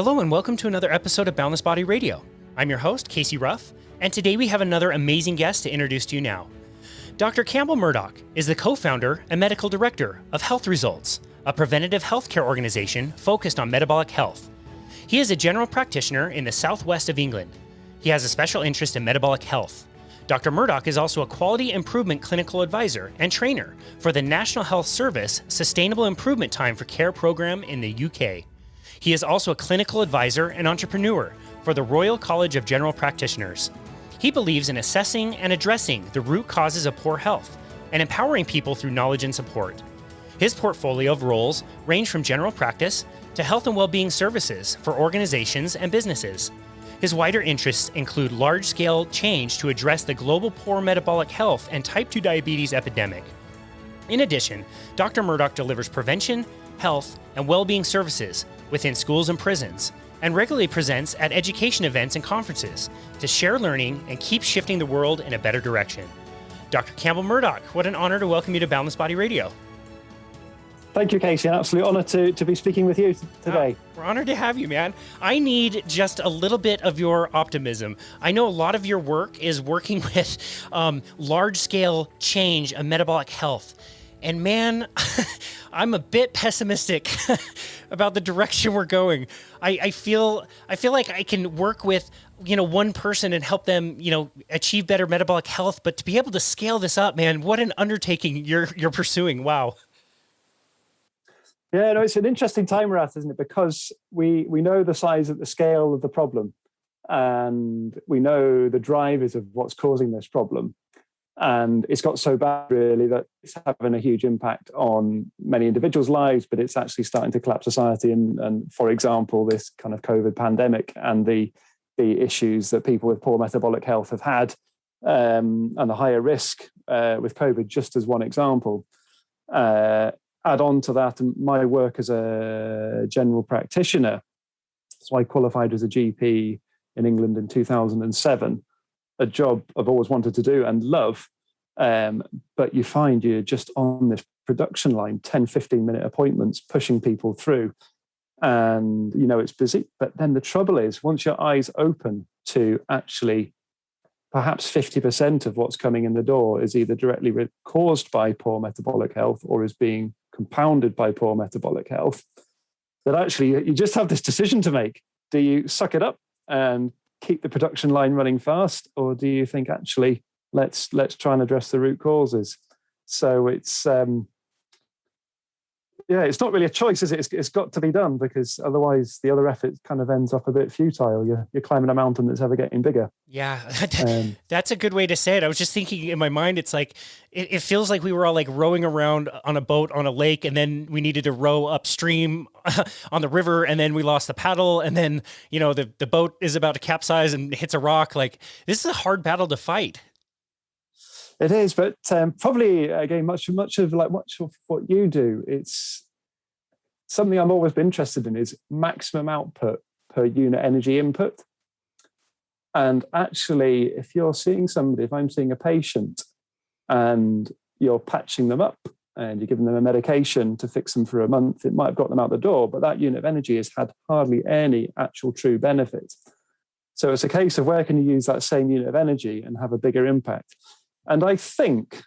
Hello and welcome to another episode of Boundless Body Radio. I'm your host, Casey Ruff, and today we have another amazing guest to introduce to you now. Dr. Campbell Murdoch is the co-founder and medical director of Health Results, a preventative healthcare organization focused on metabolic health. He is a general practitioner in the southwest of England. He has a special interest in metabolic health. Dr. Murdoch is also a quality improvement clinical advisor and trainer for the National Health Service Sustainable Improvement Time for Care program in the UK. He is also a clinical advisor and entrepreneur for the Royal College of General Practitioners. He believes in assessing and addressing the root causes of poor health and empowering people through knowledge and support. His portfolio of roles range from general practice to health and well-being services for organizations and businesses. His wider interests include large-scale change to address the global poor metabolic health and type 2 diabetes epidemic. In addition, Dr. Murdoch delivers prevention, health, and well-being services within schools and prisons, and regularly presents at education events and conferences to share learning and keep shifting the world in a better direction. Dr. Campbell Murdoch, what an honor to welcome you to Boundless Body Radio. Thank you, Casey. An absolute honor to be speaking with you today. We're honored to have you, man. I need just a little bit of your optimism. I know a lot of your work is working with large-scale change of metabolic health. And man, I'm a bit pessimistic about the direction we're going. I feel like I can work with, one person and help them, achieve better metabolic health. But to be able to scale this up, man, what an undertaking you're pursuing. Wow. Yeah, no, it's an interesting time we're at, isn't it? Because we know the size of the scale of the problem, and we know the drivers of what's causing this problem. And it's got so bad, really, that it's having a huge impact on many individuals' lives, but it's actually starting to collapse society. And for example, this kind of COVID pandemic and the issues that people with poor metabolic health have had, and the higher risk with COVID, just as one example. Add on to that my work as a general practitioner. So I qualified as a GP in England in 2007. A job I've always wanted to do and love, but you find you're just on this production line, 10, 15-minute appointments, pushing people through, and it's busy. But then the trouble is, once your eyes open to actually perhaps 50% of what's coming in the door is either directly caused by poor metabolic health or is being compounded by poor metabolic health, that actually you just have this decision to make. Do you suck it up and keep the production line running fast, or do you think actually let's try and address the root causes? So it's it's not really a choice, is it? It's got to be done, because otherwise the other effort kind of ends up a bit futile. You're climbing a mountain that's ever getting bigger. Yeah, that's a good way to say it. I was just thinking in my mind, it's like it feels like we were all like rowing around on a boat on a lake, and then we needed to row upstream on the river, and then we lost the paddle, and then the boat is about to capsize and hits a rock. Like, this is a hard battle to fight. It is, but probably again, much of what you do, it's something I've always been interested in, is maximum output per unit energy input. And actually, if you're seeing somebody, if I'm seeing a patient and you're patching them up and you're giving them a medication to fix them for a month, it might have got them out the door, but that unit of energy has had hardly any actual true benefit. So it's a case of where can you use that same unit of energy and have a bigger impact? And I think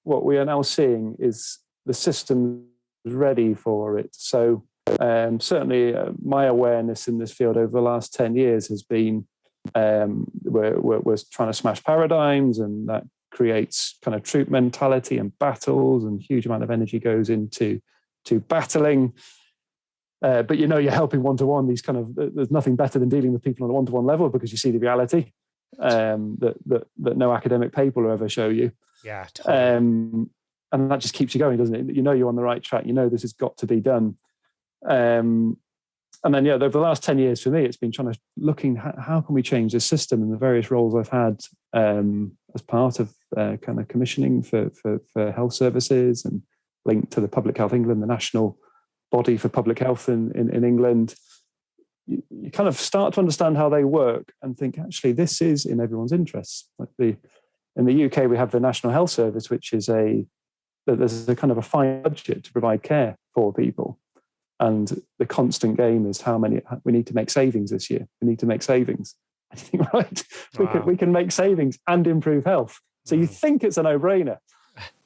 what we are now seeing is the system is ready for it. So certainly my awareness in this field over the last 10 years has been we're trying to smash paradigms, and that creates kind of troop mentality and battles, and huge amount of energy goes into battling. But you're helping one-to-one. There's nothing better than dealing with people on a one-to-one level, because you see the reality that no academic paper will ever show you. Yeah, totally. And that just keeps you going, doesn't it? You're on the right track. This has got to be done. And then, over the last 10 years for me, it's been looking how can we change this system, in the various roles I've had as part of kind of commissioning for health services, and linked to the Public Health England, the national body for public health in England. You kind of start to understand how they work and think, actually, this is in everyone's interests. In the UK, we have the National Health Service, which is there's a kind of a fine budget to provide care for people. And the constant game is how many we need to make savings this year. We need to make savings. I think, right, Wow. we can make savings and improve health. So you think it's a no-brainer.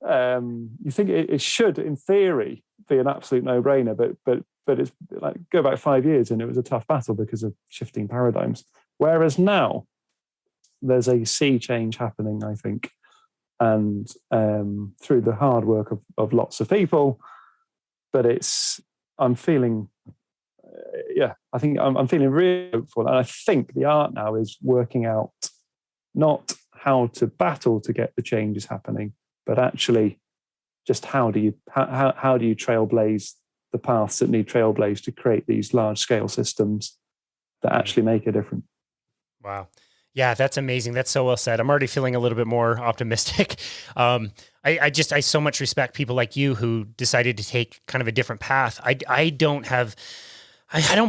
You think it should, in theory, be an absolute no-brainer, but it's like, go back 5 years and it was a tough battle because of shifting paradigms. Whereas now there's a sea change happening, I think, and through the hard work of lots of people. But I'm feeling, I think I'm feeling really hopeful, and I think the art now is working out not how to battle to get the changes happening, but actually just how do you trailblaze the paths that need trailblazed to create these large scale systems that actually make a difference. Wow. Yeah, that's amazing. That's so well said. I'm already feeling a little bit more optimistic. I so much respect people like you who decided to take kind of a different path. I don't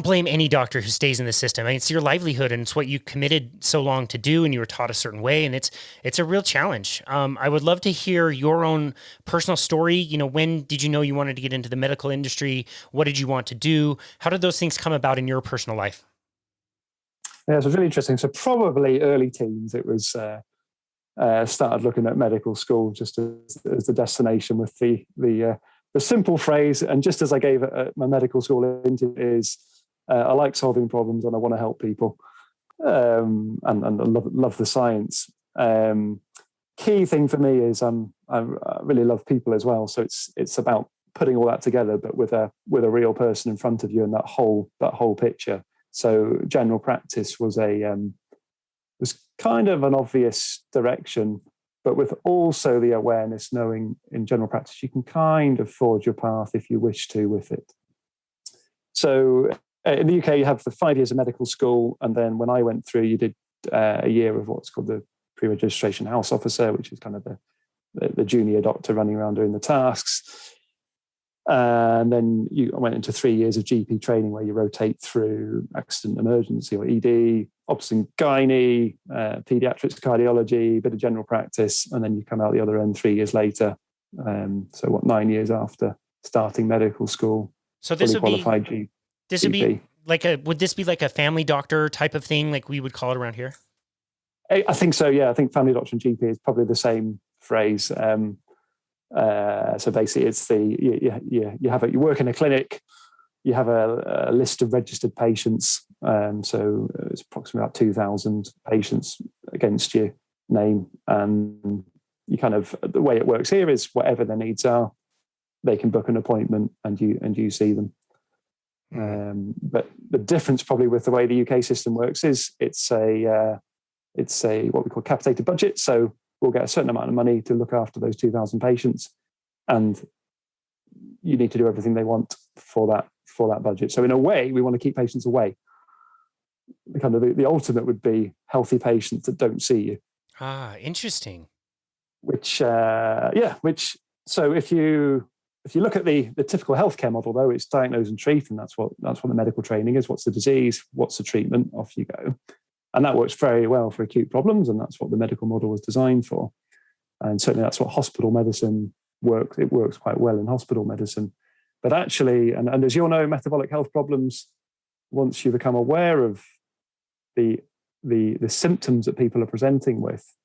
blame any doctor who stays in the system. I mean, it's your livelihood and it's what you committed so long to do, and you were taught a certain way, and it's a real challenge. I would love to hear your own personal story. You know, when did you know you wanted to get into the medical industry? What did you want to do? How did those things come about in your personal life? Yeah, so it's really interesting. So probably early teens, it was started looking at medical school just as the destination, with the simple phrase, and just as I gave it my medical school interview, is I like solving problems and I want to help people, and I love the science. Key thing for me is I really love people as well. So it's about putting all that together, but with a real person in front of you, and that whole picture. So general practice was kind of an obvious direction, but with also the awareness, knowing in general practice you can kind of forge your path if you wish to with it. So in the UK, you have the 5 years of medical school, and then when I went through, you did a year of what's called the pre-registration house officer, which is kind of the junior doctor running around doing the tasks. And then I went into 3 years of GP training, where you rotate through accident emergency or ED, obs and gynae, pediatrics, cardiology, a bit of general practice, and then you come out the other end 3 years later. 9 years after starting medical school. So this would qualified be GP. would this be like a family doctor type of thing, like we would call it around here? I think so. Yeah, I think family doctor and GP is probably the same phrase. So basically, it's you work in a clinic, you have a list of registered patients. So it's approximately about 2,000 patients against your name, and you kind of, the way it works here is whatever their needs are, they can book an appointment and you see them. But the difference probably with the way the UK system works is it's a what we call capitated budget. So we'll get a certain amount of money to look after those 2,000 patients, and you need to do everything they want for that budget. So in a way, we want to keep patients away. The ultimate would be healthy patients that don't see you. Ah, interesting. So if you look at the typical healthcare model, though, it's diagnose and treat, and that's what the medical training is. What's the disease? What's the treatment? Off you go. And that works very well for acute problems, and that's what the medical model was designed for. And certainly that's what hospital medicine works. It works quite well in hospital medicine. But actually, and as you all know, metabolic health problems, once you become aware of the symptoms that people are presenting with,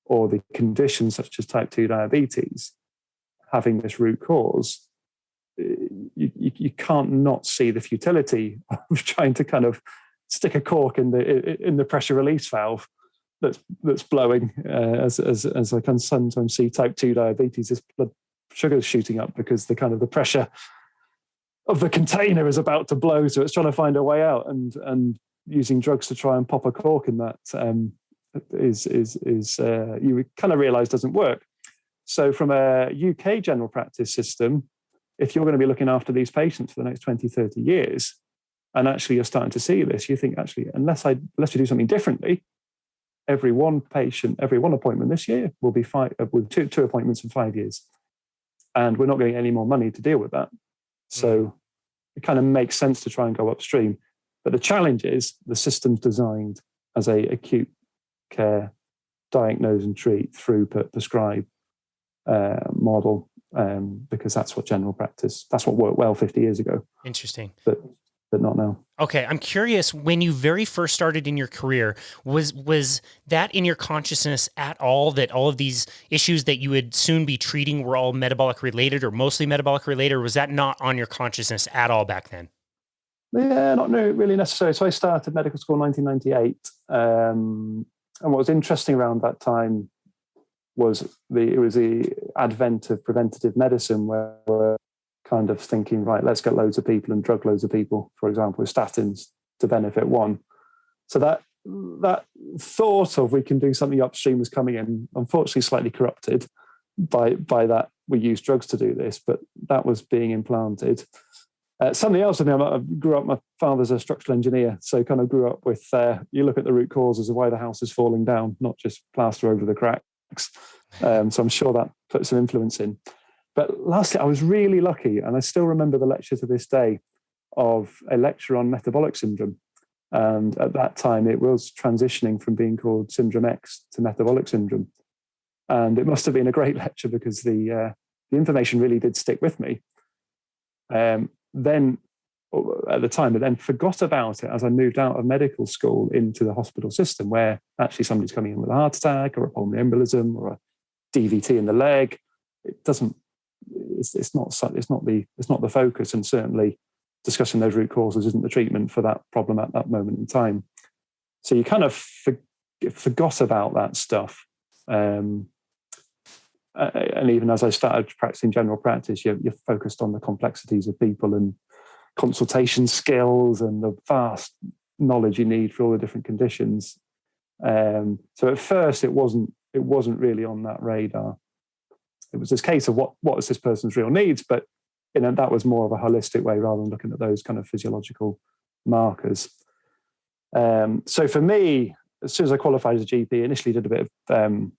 or the conditions such as type 2 diabetes, having this root cause, you can't not see the futility of trying to kind of stick a cork in the pressure release valve that's blowing. As I can sometimes see type 2 diabetes, this blood sugar is shooting up because the pressure of the container is about to blow, so it's trying to find a way out, and using drugs to try and pop a cork in that is you kind of realize doesn't work. So from a UK general practice system, if you're going to be looking after these patients for the next 20, 30 years, and actually you're starting to see this, you think, actually, unless we do something differently, every one appointment this year will be with two appointments in 5 years. And we're not getting any more money to deal with that. So it kind of makes sense to try and go upstream. But the challenge is the system's designed as a acute care, diagnose and treat, throughput, prescribe model. because that's what that's what worked well 50 years ago. Interesting. But not now. Okay, I'm curious, when you very first started in your career, was that in your consciousness at all, that all of these issues that you would soon be treating were all metabolic related or mostly metabolic related, or was that not on your consciousness at all back then? Yeah, not really necessarily. So I started medical school in 1998. And what was interesting around that time was the advent of preventative medicine, where we're kind of thinking, right, let's get loads of people and drug loads of people, for example, with statins to benefit one. So that thought of we can do something upstream was coming in, unfortunately slightly corrupted by that we use drugs to do this, but that was being implanted. Something else with me, I grew up, my father's a structural engineer, so kind of grew up with, you look at the root causes of why the house is falling down, not just plaster over the cracks. So I'm sure that put some influence in. But lastly, I was really lucky, and I still remember the lecture to this day, of a lecture on metabolic syndrome. And at that time, it was transitioning from being called Syndrome X to metabolic syndrome. And it must have been a great lecture because the information really did stick with me. Then at the time, I then forgot about it as I moved out of medical school into the hospital system, where actually somebody's coming in with a heart attack or a pulmonary embolism or a DVT in the leg. It's not the focus, and certainly discussing those root causes isn't the treatment for that problem at that moment in time. So you kind of forgot about that stuff. And even as I started practicing general practice, you're focused on the complexities of people and consultation skills and the vast knowledge you need for all the different conditions. So at first, it wasn't really on that radar. It was this case of what is this person's real needs, but that was more of a holistic way rather than looking at those kind of physiological markers. So for me, as soon as I qualified as a GP, initially did a bit of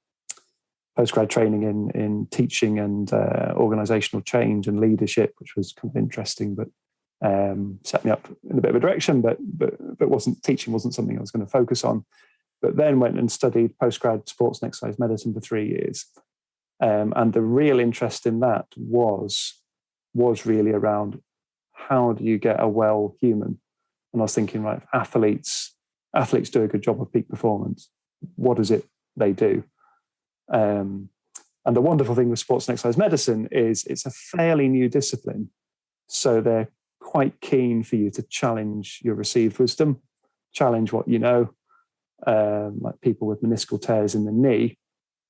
postgrad training in teaching and organizational change and leadership, which was kind of interesting, but set me up in a bit of a direction, but teaching wasn't something I was going to focus on. But then went and studied postgrad sports and exercise medicine for 3 years. And the real interest in that was really around how do you get a well human? And I was thinking, right, athletes do a good job of peak performance. What is it they do? And the wonderful thing with sports and exercise medicine is it's a fairly new discipline. So they're quite keen for you to challenge your received wisdom, challenge what you know. Like people with meniscal tears in the knee,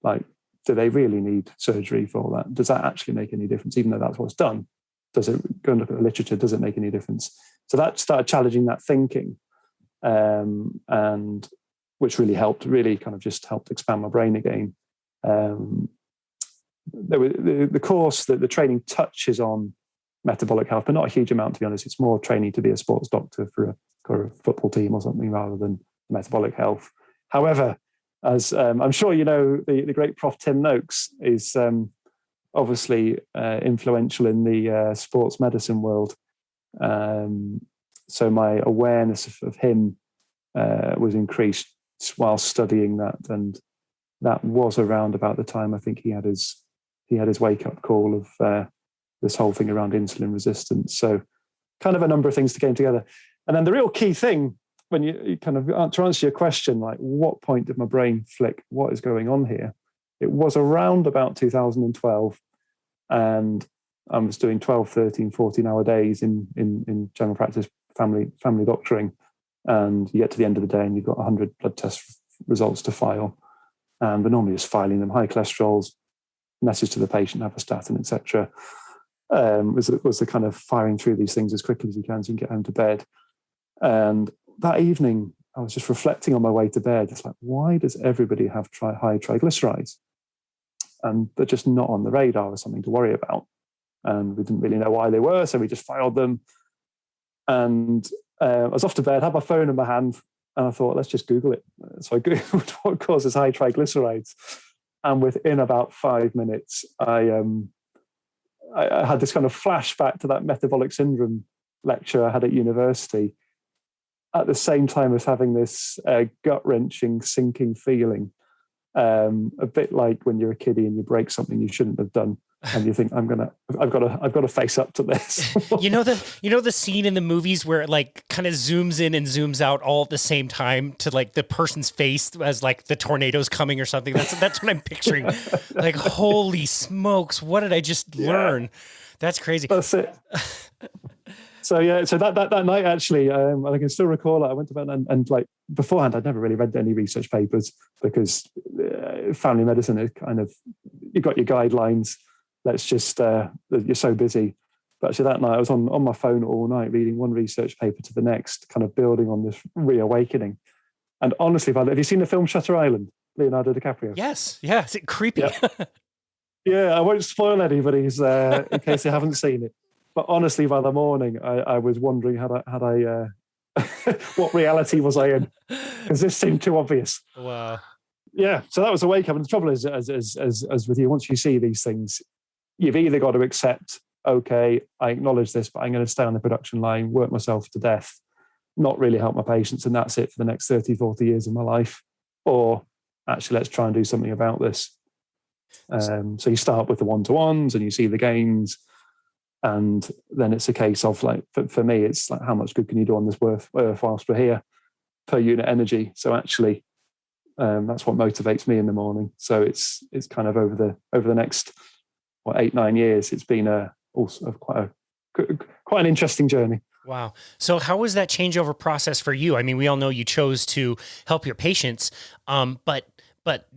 like, do they really need surgery for that? Does that actually make any difference? Even though that's what's done, does it go and look at the literature? Does it make any difference? So that started challenging that thinking, and which really kind of just helped expand my brain again. The course that the training touches on metabolic health, but not a huge amount, to be honest. It's more training to be a sports doctor for a football team or something rather than metabolic health. However, as I'm sure you know, the great Prof. Tim Noakes is obviously influential in the sports medicine world. So my awareness of him was increased while studying that, and that was around about the time I think he had his wake up call of this whole thing around insulin resistance. So kind of a number of things came together, and then the real key thing, when you kind of, to answer your question, like what point did my brain flick? What is going on here? It was around about 2012, and I was doing 12, 13, 14-hour days in general practice, family doctoring, and you get to the end of the day and you've got 100 blood test results to file, and we're normally just filing them. High cholesterols, message to the patient, have a statin, etc. Was the kind of firing through these things as quickly as you can so you can get home to bed. And that evening, I was just reflecting on my way to bed. It's like, why does everybody have high triglycerides? And they're just not on the radar as something to worry about. And we didn't really know why they were, so we just filed them. And I was off to bed, had my phone in my hand, and I thought, let's just Google it. So I Googled what causes high triglycerides. And within about 5 minutes, I had this kind of flashback to that metabolic syndrome lecture I had at university, at the same time as having this gut-wrenching, sinking feeling, a bit like when you're a kiddie and you break something you shouldn't have done. and you think I've got to face up to this. You know the scene in the movies where it like kind of zooms in and zooms out all at the same time to like the person's face as like the tornado's coming or something. That's what I'm picturing. Like, holy smokes, what did I just learn? That's crazy. That's it. So that night actually, I can still recall it. I went to bed and like beforehand, I'd never really read any research papers because family medicine is kind of, you've got your guidelines. Let's just, you're so busy. But actually that night I was on my phone all night reading one research paper to the next, kind of building on this reawakening. And honestly, have you seen the film Shutter Island, Leonardo DiCaprio? Yes. Yeah. Is it creepy? Yeah, I won't spoil anybody's in case they haven't seen it. But honestly, by the morning, I was wondering had I what reality was I in? Because this seemed too obvious. Wow. Yeah, so that was a wake up. And the trouble is, as with you, once you see these things, you've either got to accept, okay, I acknowledge this, but I'm going to stay on the production line, work myself to death, not really help my patients, and that's it for the next 30, 40 years of my life. Or actually, let's try and do something about this. So you start with the one-to-ones and you see the gains. And then it's a case of like, for me, it's like, how much good can you do on this earth whilst we're here per unit energy? So actually, that's what motivates me in the morning. So it's kind of over the next 8-9 years, it's been also quite an interesting journey. Wow. So how was that changeover process for you? I mean, we all know you chose to help your patients, but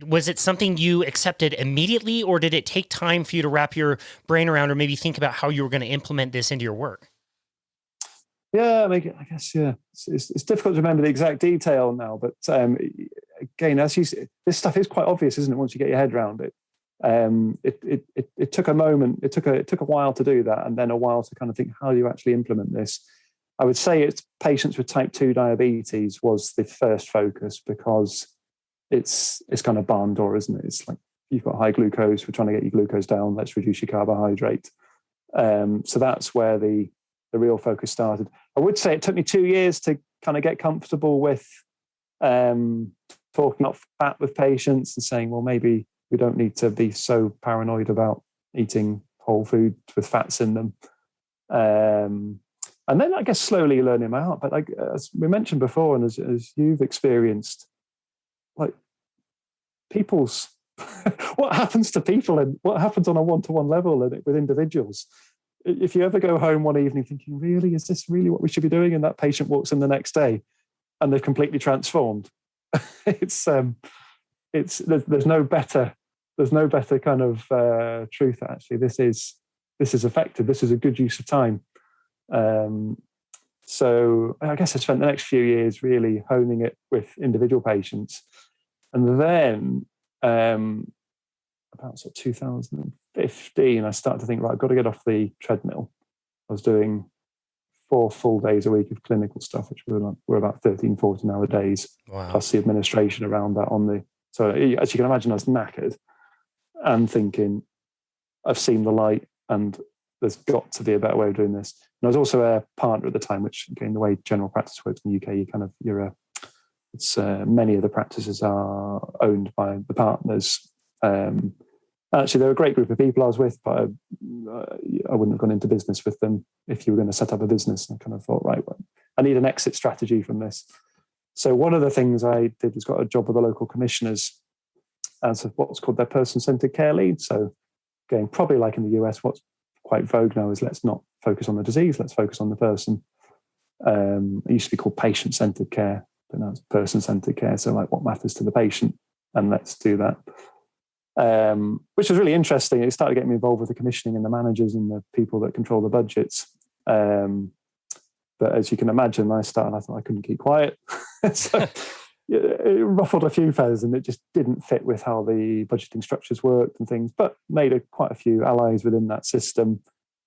was it something you accepted immediately, or did it take time for you to wrap your brain around or maybe think about how you were going to implement this into your work? Yeah, I guess, yeah. It's difficult to remember the exact detail now, but again, as you see, this stuff is quite obvious, isn't it, once you get your head around it? It took a moment, it took a while to do that, and then a while to kind of think, how do you actually implement this? I would say it's patients with type 2 diabetes was the first focus, because it's kind of barn door, isn't it? It's like, you've got high glucose, we're trying to get your glucose down, let's reduce your carbohydrate. So that's where the real focus started. I would say it took me 2 years to kind of get comfortable with talking about fat with patients and saying, well, maybe we don't need to be so paranoid about eating whole foods with fats in them. And then I guess slowly learning my heart. But like, as we mentioned before, and as you've experienced, like people's what happens to people and what happens on a one-to-one level and with individuals. If you ever go home one evening thinking, really, is this really what we should be doing? And that patient walks in the next day and they're completely transformed. There's no better kind of truth that actually this is effective. This is a good use of time. So I guess I spent the next few years really honing it with individual patients. And then about sort of 2015, I started to think, right, I've got to get off the treadmill. I was doing 4 full days a week of clinical stuff, which were about 13, 14 hour days, wow, plus the administration around that so as you can imagine, I was knackered and thinking, I've seen the light and there's got to be a better way of doing this. And I was also a partner at the time, which again, the way general practice works in the UK, many of the practices are owned by the partners. Actually, they're a great group of people I was with, but I wouldn't have gone into business with them if you were going to set up a business. And I kind of thought, right, well, I need an exit strategy from this. So one of the things I did was got a job with the local commissioners as what's called their person-centered care lead. So again, probably like in the US, what's quite vogue now is let's not focus on the disease, let's focus on the person. It used to be called patient-centered care, but now it's person-centered care. So like what matters to the patient, and let's do that. Which was really interesting. It started getting me involved with the commissioning and the managers and the people that control the budgets. But as you can imagine, I thought I couldn't keep quiet. So it ruffled a few feathers and it just didn't fit with how the budgeting structures worked and things, but made quite a few allies within that system.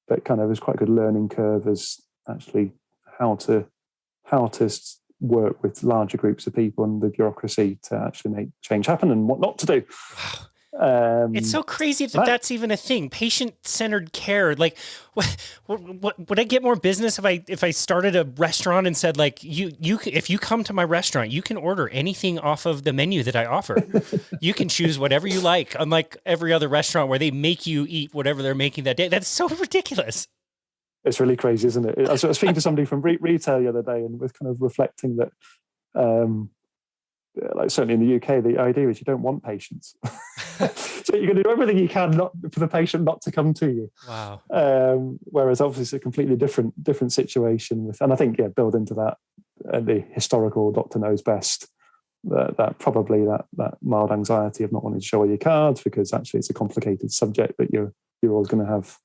But kind of was quite a good learning curve as actually how to work with larger groups of people and the bureaucracy to actually make change happen and what not to do. It's so crazy that that's even a thing. Patient-centered care. Like, what would I get more business if I started a restaurant and said, like, if you come to my restaurant, you can order anything off of the menu that I offer. You can choose whatever you like, unlike every other restaurant where they make you eat whatever they're making that day. That's so ridiculous. It's really crazy, isn't it? I was speaking to somebody from retail the other day and was kind of reflecting that, like certainly in the UK, the idea is you don't want patients. So you're going to do everything you can not for the patient not to come to you. Wow. Whereas obviously it's a completely different situation and I think, build into that the historical doctor knows best, that probably that mild anxiety of not wanting to show all your cards because actually it's a complicated subject that you're always going to have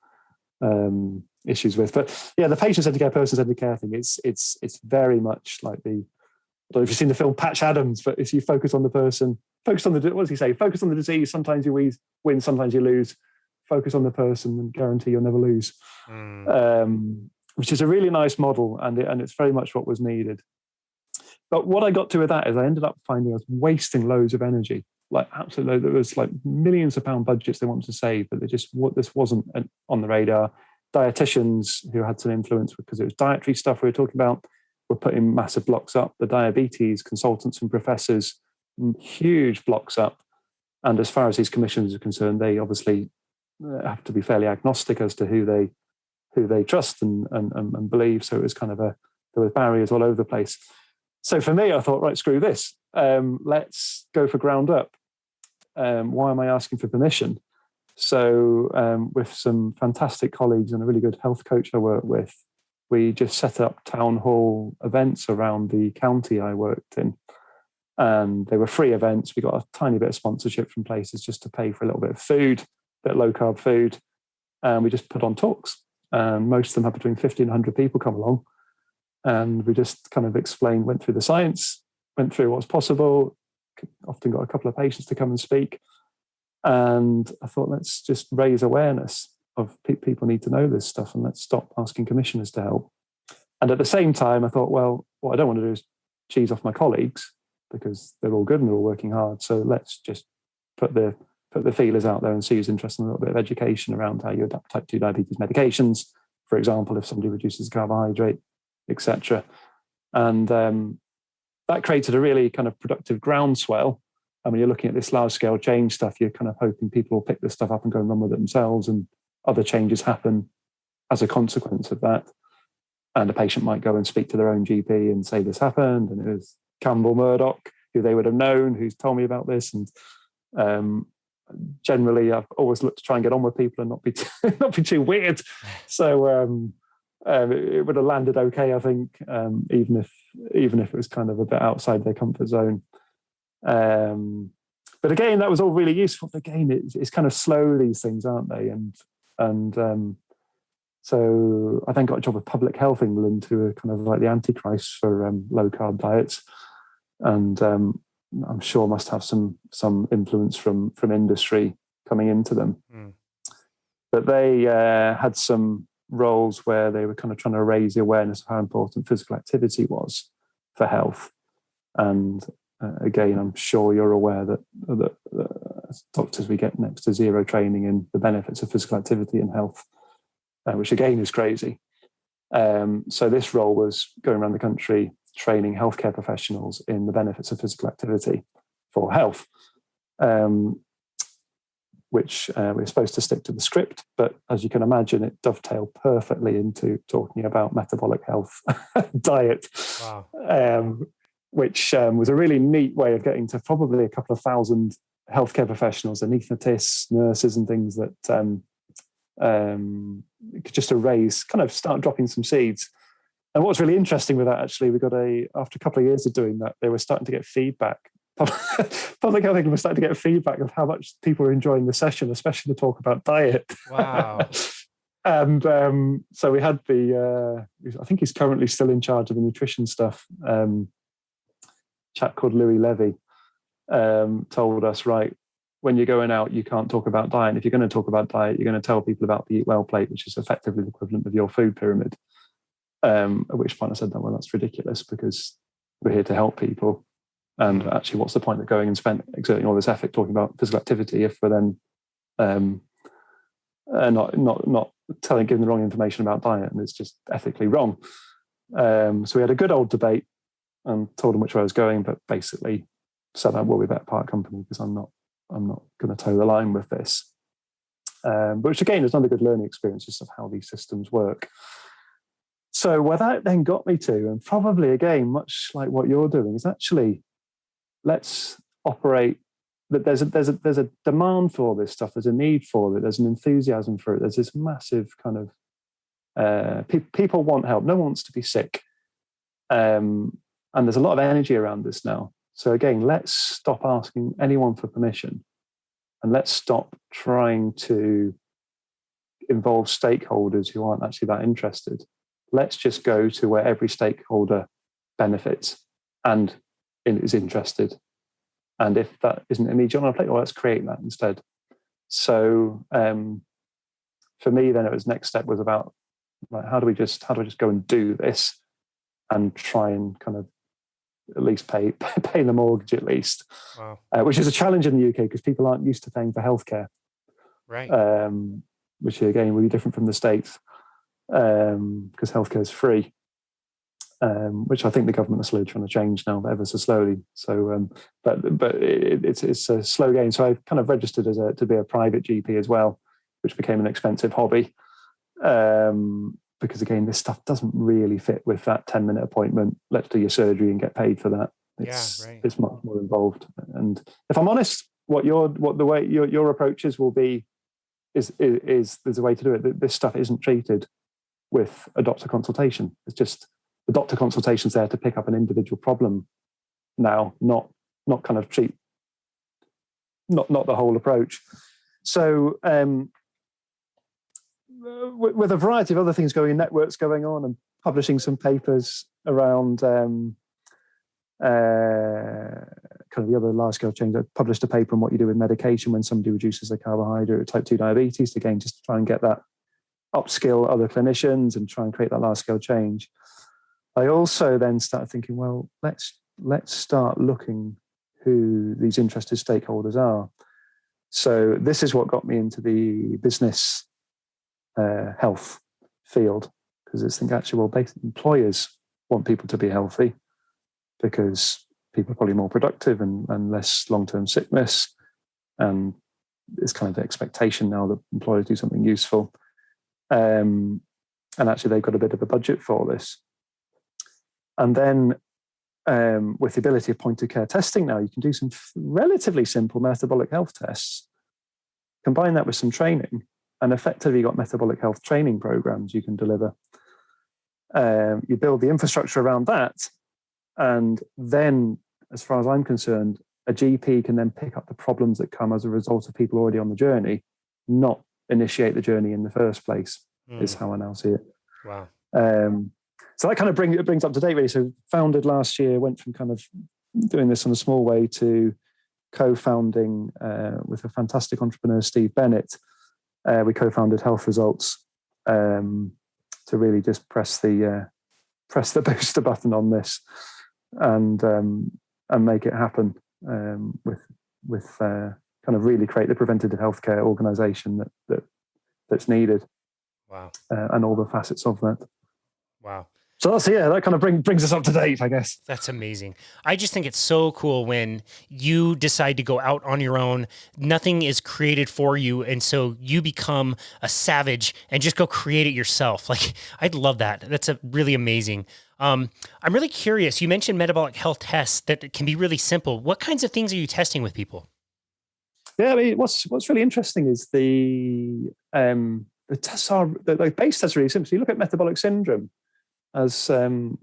issues with. But the patient-centered care, person-centered care thing, it's very much like I don't know if you've seen the film Patch Adams, but if you focus on the person, focus on what does he say? Focus on the disease. Sometimes you win, sometimes you lose. Focus on the person and guarantee you'll never lose. Which is a really nice model, and it's very much what was needed. But what I got to with that is I ended up finding I was wasting loads of energy, like absolutely. There was like millions of pound budgets they wanted to save, but this wasn't on the radar. Dietitians who had some influence because it was dietary stuff we were talking about were putting massive blocks up. The diabetes consultants and professors, huge blocks up. And as far as these commissions are concerned, they obviously have to be fairly agnostic as to who they trust and believe. So it was kind of there were barriers all over the place. So for me, I thought, right, screw this. Let's go for ground up. Why am I asking for permission? So with some fantastic colleagues and a really good health coach I work with, we just set up town hall events around the county I worked in. And they were free events. We got a tiny bit of sponsorship from places just to pay for a little bit of food, a bit of low carb food. And we just put on talks. And most of them had between 50 and 100 people come along. And we just kind of went through the science, went through what's possible, often got a couple of patients to come and speak. And I thought, let's just raise awareness of people need to know this stuff, and let's stop asking commissioners to help. And at the same time, I thought, well, what I don't want to do is cheese off my colleagues because they're all good and they're all working hard. So let's just put the feelers out there and see who's interested in a little bit of education around how you adapt type 2 diabetes medications, for example, if somebody reduces carbohydrate, etc. And that created a really kind of productive groundswell. And when you're looking at this large scale change stuff, you're kind of hoping people will pick this stuff up and go and run with it themselves, and other changes happen as a consequence of that. And a patient might go and speak to their own GP and say this happened, and it was Campbell Murdoch, who they would have known, who's told me about this. And generally, I've always looked to try and get on with people and not be too weird. So it would have landed okay, I think, even if it was kind of a bit outside their comfort zone. But again, that was all really useful. But again, it's kind of slow, these things, aren't they? And so I then got a job with Public Health England, who are kind of like the antichrist for low carb diets, and I'm sure must have some influence from industry coming into them. But they had some roles where they were kind of trying to raise the awareness of how important physical activity was for health. And again, I'm sure you're aware that as doctors, we get next to zero training in the benefits of physical activity in health, which again is crazy. So this role was going around the country training healthcare professionals in the benefits of physical activity for health, which we're supposed to stick to the script. But as you can imagine, it dovetailed perfectly into talking about metabolic health diet. Wow. Which was a really neat way of getting to probably a couple of thousand healthcare professionals, anaesthetists, nurses, and things that just to start dropping some seeds. And what was really interesting with that, actually, after a couple of years of doing that, they were starting to get feedback. Public Health England was starting to get feedback of how much people were enjoying the session, especially to talk about diet. Wow. And so we had I think he's currently still in charge of the nutrition stuff, chap called Louis Levy, told us, right, when you're going out, you can't talk about diet. And if you're going to talk about diet, you're going to tell people about the Eat Well plate, which is effectively the equivalent of your food pyramid. At which point I said, well, that's ridiculous because we're here to help people. And actually, what's the point of going and exerting all this effort talking about physical activity if we're then not giving the wrong information about diet, and it's just ethically wrong. So we had a good old debate and told them which way I was going, but basically said I will be better part company because I'm not going to toe the line with this. But which again is another good learning experience just of how these systems work. So where that then got me to, and probably again much like what you're doing, is actually let's operate. That there's a demand for this stuff. There's a need for it. There's an enthusiasm for it. There's this massive kind of people want help. No one wants to be sick, and there's a lot of energy around this now. So again, let's stop asking anyone for permission, and let's stop trying to involve stakeholders who aren't actually that interested. Let's just go to where every stakeholder benefits and is interested. And if that isn't immediately on our plate, well, let's create that instead. So for me, then it was next step was about like, how do we just go and do this and try and kind of at least pay the mortgage at least. Wow. Which is a challenge in the UK because people aren't used to paying for healthcare. Right. Which again will be different from the States because healthcare is free. Which I think the government are slowly trying to change now, ever so slowly. So, but it's a slow game. So I kind of registered to be a private GP as well, which became an expensive hobby. Because again, this stuff doesn't really fit with that 10-minute appointment. Let's do your surgery and get paid for that. It's much more involved. And if I'm honest, the way your approaches will be is there's a way to do it. This stuff isn't treated with a doctor consultation. It's just the doctor consultation's there to pick up an individual problem now, not kind of treat, not the whole approach. So with a variety of other things going, networks going on, and publishing some papers around kind of the other large-scale change. I published a paper on what you do with medication when somebody reduces their carbohydrate with type 2 diabetes, again, just to try and get that upskill other clinicians and try and create that large-scale change. I also then started thinking, well, let's start looking who these interested stakeholders are. So this is what got me into the business health field, because it's think actually, well, basically employers want people to be healthy because people are probably more productive and less long-term sickness, and it's kind of the expectation now that employers do something useful. And actually, they've got a bit of a budget for this. And then with the ability of point-of-care testing now, you can do some relatively simple metabolic health tests, combine that with some training, and effectively you've got metabolic health training programs you can deliver. You build the infrastructure around that, and then, as far as I'm concerned, a GP can then pick up the problems that come as a result of people already on the journey, not initiate the journey in the first place, is how I now see it. Wow. So that kind of brings up to date, really. So founded last year, went from kind of doing this in a small way to co-founding with a fantastic entrepreneur, Steve Bennett. We co-founded Health Results to really just press the booster button on this and make it happen with kind of really create the preventative healthcare organisation that's needed. Wow. And all the facets of that. Wow. So that kind of brings us up to date, I guess. That's amazing. I just think it's so cool when you decide to go out on your own. Nothing is created for you, and so you become a savage and just go create it yourself. Like, I'd love that. That's really amazing. I'm really curious. You mentioned metabolic health tests that can be really simple. What kinds of things are you testing with people? Yeah, I mean, what's really interesting is the tests are the base tests are really simple. So you look at metabolic syndrome. As been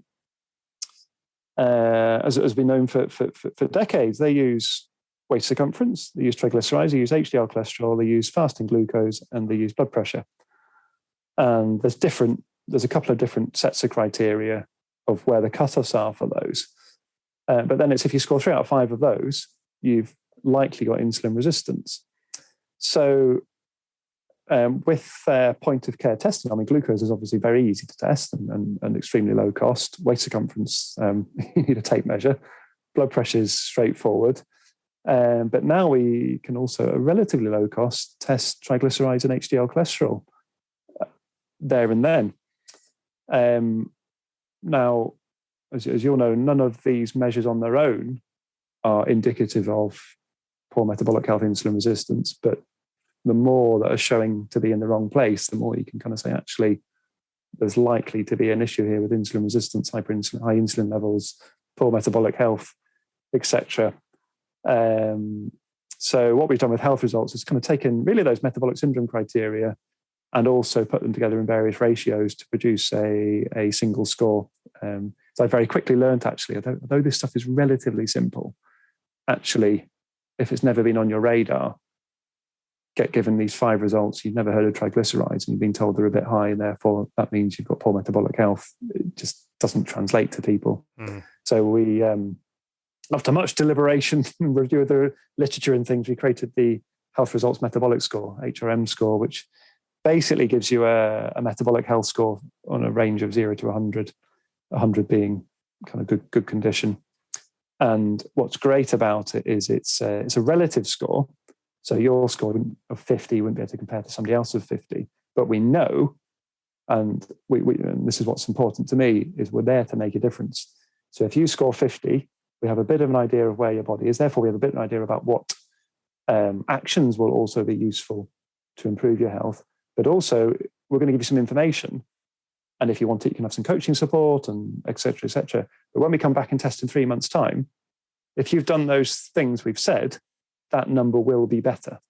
known for decades, they use waist circumference, they use triglycerides, they use HDL cholesterol, they use fasting glucose, and they use blood pressure. And there's a couple of different sets of criteria of where the cutoffs are for those. But then it's if you score 3 out of 5 of those, you've likely got insulin resistance. So with point-of-care testing, I mean, glucose is obviously very easy to test and extremely low cost. Waist circumference, you need a tape measure. blood pressure is straightforward. But now we can also, at a relatively low cost, test triglycerides and HDL cholesterol there and then. Now, as you'll know, none of these measures on their own are indicative of poor metabolic health, insulin resistance, but the more that are showing to be in the wrong place, the more you can kind of say, actually, there's likely to be an issue here with insulin resistance, high insulin levels, poor metabolic health, etc. So what we've done with health results is kind of taken really those metabolic syndrome criteria and also put them together in various ratios to produce a single score. So I very quickly learned, actually, although this stuff is relatively simple, actually, if it's never been on your radar, get given these 5 results, you've never heard of triglycerides and you've been told they're a bit high, and therefore that means you've got poor metabolic health. It just doesn't translate to people. So we, after much deliberation and review of the literature and things, we created the Health Results Metabolic Score, HRM score, which basically gives you a metabolic health score on a range of 0 to 100, 100 being kind of good condition. And what's great about it is it's a relative score. So your score of 50 wouldn't be able to compare to somebody else's 50. But we know, and and this is what's important to me, is we're there to make a difference. So if you score 50, we have a bit of an idea of where your body is. Therefore, we have a bit of an idea about what actions will also be useful to improve your health. But also, we're going to give you some information. And if you want it, you can have some coaching support and et cetera, et cetera. But when we come back and test in 3 months' time, if you've done those things we've said, that number will be better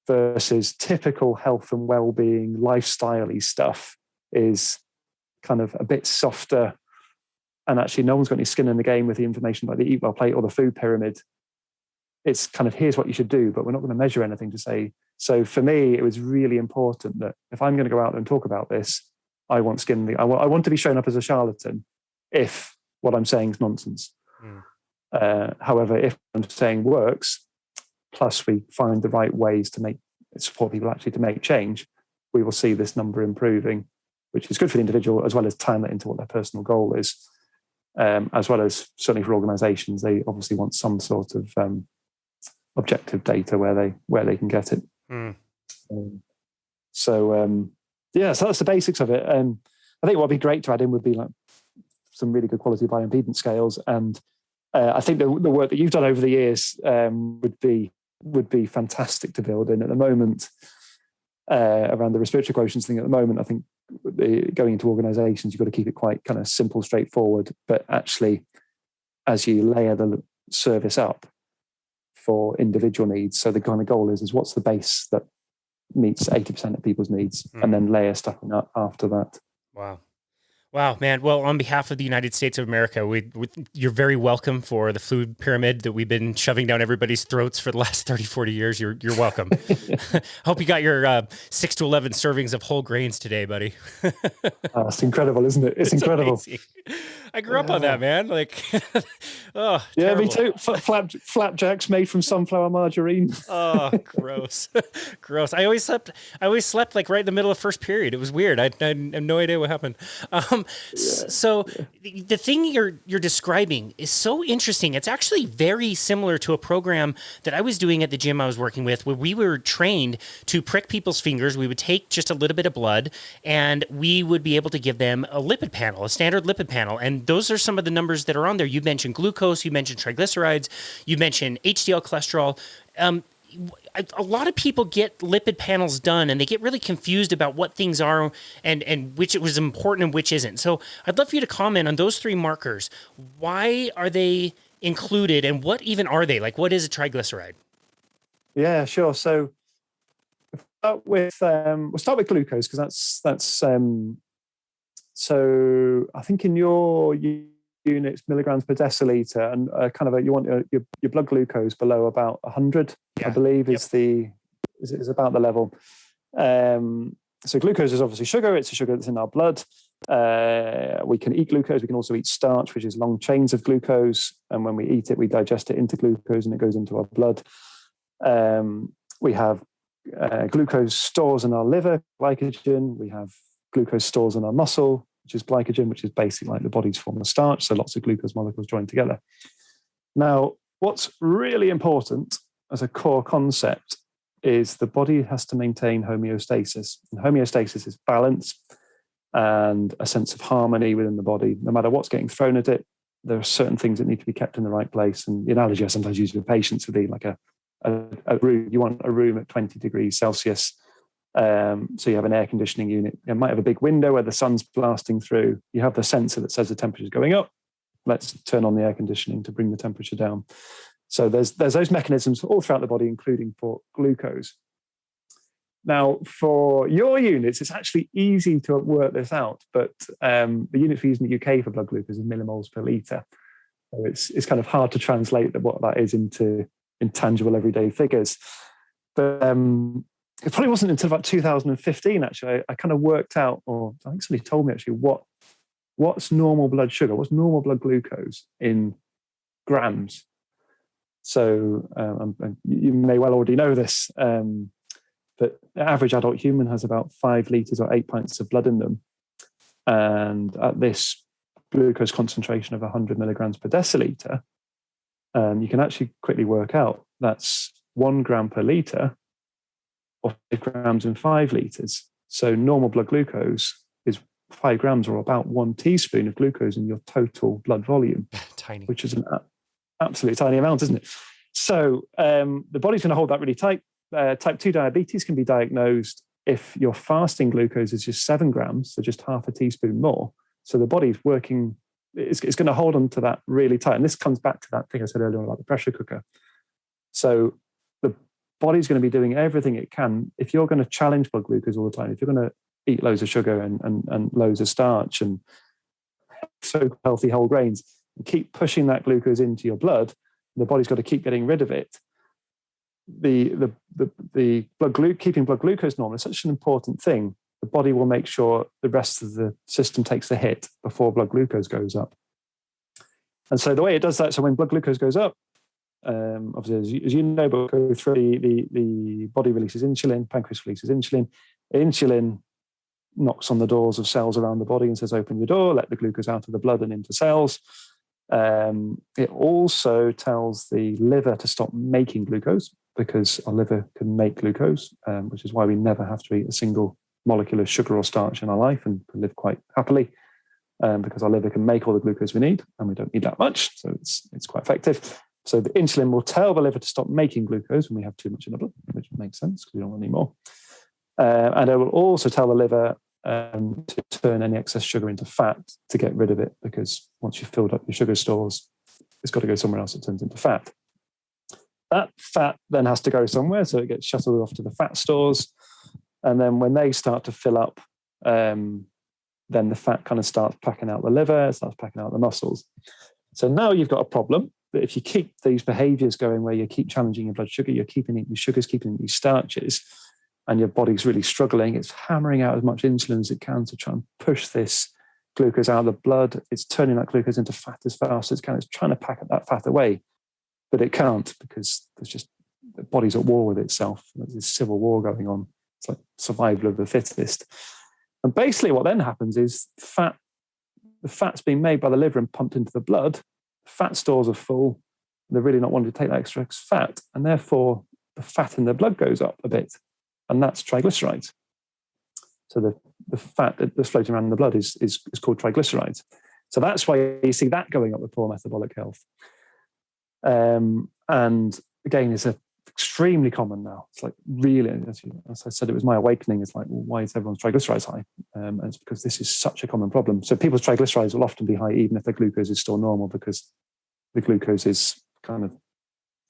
versus typical health and well-being, lifestyle-y stuff is kind of a bit softer. And actually, no one's got any skin in the game with the information like the Eat Well plate or the food pyramid. It's kind of, here's what you should do, but we're not going to measure anything to say. So for me, it was really important that if I'm going to go out there and talk about this, I want skin in the, I want to be shown up as a charlatan if what I'm saying is nonsense. However, if what I'm saying works, plus we find the right ways to support people actually to make change, we will see this number improving, which is good for the individual, as well as tying that into what their personal goal is, as well as certainly for organizations. They obviously want some sort of objective data where they can get it. So that's the basics of it. I think what would be great to add in would be like some really good quality bioimpedance scales. And I think the work that you've done over the years would be fantastic to build in. At the moment, around the respiratory quotients thing, at the moment, I think going into organizations, you've got to keep it quite kind of simple, straightforward. But actually, as you layer the service up for individual needs, so the kind of goal is what's the base that meets 80% of people's needs, and then layer stuff up after that. Wow, man. Well, on behalf of the United States of America, you're very welcome for the food pyramid that we've been shoving down everybody's throats for the last 30, 40 years. You're welcome. Hope you got your 6 to 11 servings of whole grains today, buddy. It's incredible, isn't it? It's incredible. Amazing. I grew up on that, man. Like, oh, yeah, terrible. Me too. Flapjacks made from sunflower margarine. Oh, gross, gross. I always slept like right in the middle of first period. It was weird. I have no idea what happened. So the thing you're describing is so interesting. It's actually very similar to a program that I was doing at the gym I was working with, where we were trained to prick people's fingers. We would take just a little bit of blood, and we would be able to give them a lipid panel, a standard lipid panel. And those are some of the numbers that are on there. You mentioned glucose, you mentioned triglycerides, you mentioned HDL cholesterol. A lot of people get lipid panels done and they get really confused about what things are and which it was important and which isn't. So I'd love for you to comment on those 3 markers. Why are they included, and what even are they? Like, what is a triglyceride? Yeah, sure. So we'll start with glucose, because that's so I think in your units, milligrams per deciliter, and you want your blood glucose below about 100, I believe, is about the level. So glucose is obviously sugar. It's a sugar that's in our blood. We can eat glucose. We can also eat starch, which is long chains of glucose. And when we eat it, we digest it into glucose and it goes into our blood. We have glucose stores in our liver, glycogen. We have glucose stores in our muscle, which is glycogen, which is basically like the body's form of starch. So lots of glucose molecules joined together. Now, what's really important as a core concept is the body has to maintain homeostasis. And homeostasis is balance and a sense of harmony within the body. No matter what's getting thrown at it, there are certain things that need to be kept in the right place. And the analogy I sometimes use with patients would be like a room. You want a room at 20 degrees Celsius. So you have an air conditioning unit. It might have a big window where the sun's blasting through. You have the sensor that says the temperature is going up. Let's turn on the air conditioning to bring the temperature down. So there's those mechanisms all throughout the body, including for glucose. Now, for your units, it's actually easy to work this out, but the units we use in the UK for blood glucose is millimoles per litre. So it's kind of hard to translate what that is into intangible everyday figures. But it probably wasn't until about 2015, actually, I kind of worked out, or I think somebody told me actually, what's normal blood sugar, what's normal blood glucose in grams. So you may well already know this, but the average adult human has about 5 litres or 8 pints of blood in them. And at this glucose concentration of 100 milligrams per decilitre, you can actually quickly work out that's 1 gram per litre or 5 grams in 5 litres. So normal blood glucose is 5 grams or about 1 teaspoon of glucose in your total blood volume. Tiny. Which is an absolutely tiny amount, isn't it? So the body's going to hold that really tight. Type 2 diabetes can be diagnosed if your fasting glucose is just 7 grams, so just half a teaspoon more. So the body's working, it's going to hold on to that really tight. And this comes back to that thing I said earlier about the pressure cooker. So the body's going to be doing everything it can. If you're going to challenge blood glucose all the time, if you're going to eat loads of sugar and loads of starch and so healthy whole grains, and keep pushing that glucose into your blood, the body's got to keep getting rid of it. The keeping blood glucose normal is such an important thing. The body will make sure the rest of the system takes the hit before blood glucose goes up. And so the way it does that, so when blood glucose goes up, obviously as you know, but go through the body releases insulin, pancreas releases insulin. Insulin knocks on the doors of cells around the body and says, open your door, let the glucose out of the blood and into cells. It also tells the liver to stop making glucose, because our liver can make glucose, which is why we never have to eat a single molecule of sugar or starch in our life and can live quite happily, because our liver can make all the glucose we need, and we don't need that much, so it's quite effective. So the insulin will tell the liver to stop making glucose when we have too much in the blood, which makes sense because we don't want any more. And it will also tell the liver to turn any excess sugar into fat to get rid of it, because once you've filled up your sugar stores, it's got to go somewhere else. It turns into fat. That fat then has to go somewhere, so it gets shuttled off to the fat stores. And then when they start to fill up, then the fat kind of starts packing out the liver, it starts packing out the muscles. So now you've got a problem that if you keep these behaviors going where you keep challenging your blood sugar, you're keeping eating sugars, keeping these starches, and your body's really struggling, it's hammering out as much insulin as it can to try and push this glucose out of the blood. It's turning that glucose into fat as fast as it can. It's trying to pack that fat away, but it can't, because the body's at war with itself. There's this civil war going on. It's like survival of the fittest. And basically what then happens is the fat's being made by the liver and pumped into the blood. Fat stores are full. They're really not wanting to take that extra fat, and therefore the fat in the blood goes up a bit. And that's triglycerides. So the fat that's floating around in the blood is called triglycerides. So that's why you see that going up with poor metabolic health. And again, it's extremely common now. It's like really, as I said, it was my awakening. It's like, well, why is everyone's triglycerides high? And it's because this is such a common problem. So people's triglycerides will often be high even if their glucose is still normal, because the glucose is kind of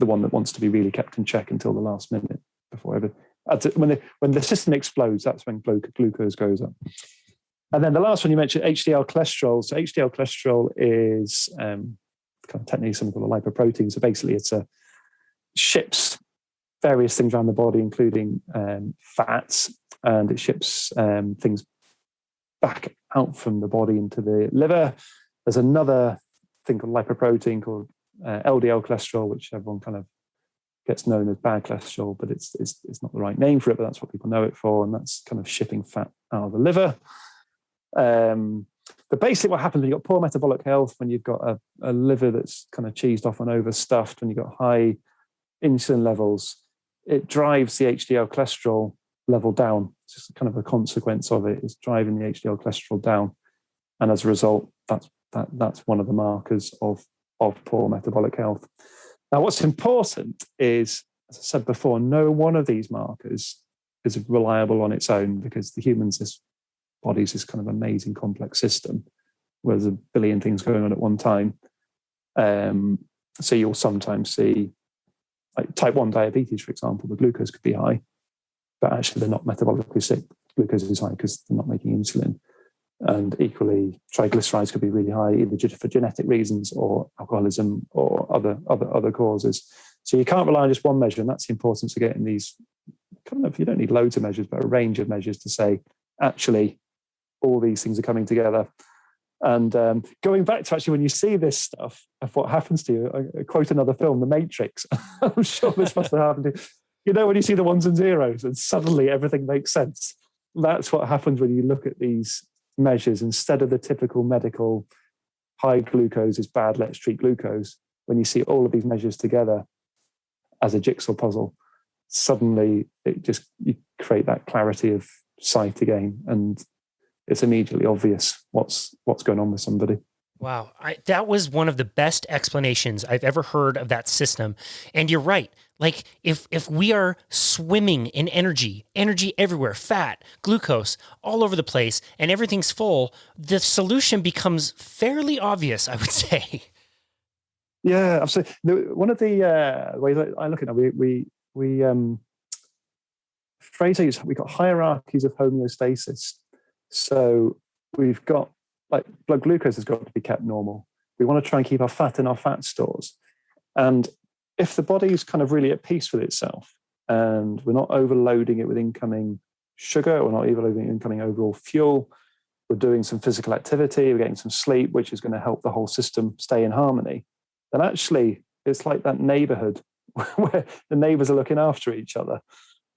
the one that wants to be really kept in check until the last minute before when the system explodes, that's when glucose goes up. And then the last one you mentioned, HDL cholesterol. So HDL cholesterol is kind of technically something called a lipoprotein. So basically it ships various things around the body, including fats, and it ships things back out from the body into the liver. There's another thing called lipoprotein called LDL cholesterol, which everyone kind of gets known as bad cholesterol, but it's not the right name for it, but that's what people know it for, and that's kind of shipping fat out of the liver. The basically what happens when you've got poor metabolic health, when you've got a liver that's kind of cheesed off and overstuffed, when you've got high insulin levels, it drives the HDL cholesterol level down. It's just kind of a consequence of it. It's driving the HDL cholesterol down. And as a result, that's one of the markers of poor metabolic health. Now, what's important is, as I said before, no one of these markers is reliable on its own, because the human's body's this kind of amazing complex system where there's a billion things going on at one time. So you'll sometimes see, like type 1 diabetes, for example, the glucose could be high, but actually they're not metabolically sick. Glucose is high because they're not making insulin. And equally, triglycerides could be really high, either for genetic reasons or alcoholism or other causes. So you can't rely on just one measure, and that's the importance of getting these kind of, you don't need loads of measures, but a range of measures to say, actually, all these things are coming together. And going back to actually when you see this stuff of what happens to you, I quote another film, The Matrix. I'm sure this must have happened to you. You know, when you see the ones and zeros and suddenly everything makes sense. That's what happens when you look at these measures. Instead of the typical medical high glucose is bad, let's treat glucose, when you see all of these measures together as a jigsaw puzzle, suddenly you create that clarity of sight again, and it's immediately obvious what's going on with somebody. Wow. That was one of the best explanations I've ever heard of that system. And you're right. Like if we are swimming in energy everywhere, fat, glucose, all over the place, and everything's full, the solution becomes fairly obvious, I would say. Yeah, absolutely. One of the ways I look at it, phrase I use, we've got hierarchies of homeostasis. So we've got, like, blood glucose has got to be kept normal. We want to try and keep our fat in our fat stores. And if the body's kind of really at peace with itself, and we're not overloading it with incoming sugar, we're not overloading incoming overall fuel, we're doing some physical activity, we're getting some sleep, which is going to help the whole system stay in harmony, then actually it's like that neighborhood where the neighbors are looking after each other.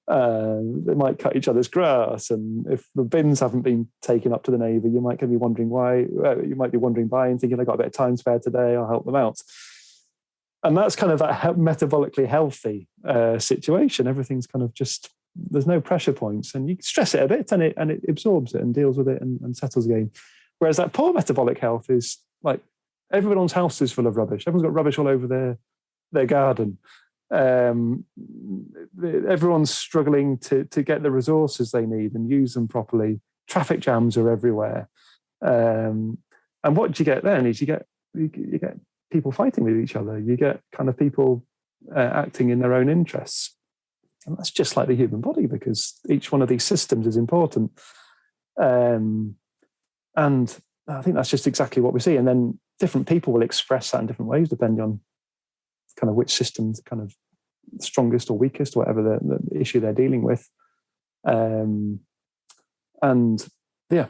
They might cut each other's grass, and if the bins haven't been taken up to the neighbour, you might be wondering why. You might be wandering by and thinking, "I got a bit of time spare today. I'll help them out." And that's kind of that metabolically healthy situation. Everything's kind of just, there's no pressure points, and you stress it a bit, and it absorbs it and deals with it and settles again. Whereas that poor metabolic health is like everyone's house is full of rubbish. Everyone's got rubbish all over their garden. Everyone's struggling to get the resources they need and use them properly. Traffic jams are everywhere, and what you get then is you get people fighting with each other. You get kind of people acting in their own interests, and that's just like the human body, because each one of these systems is important. And I think that's just exactly what we see. And then different people will express that in different ways depending on kind of which system's kind of strongest or weakest, or whatever the issue they're dealing with. And yeah,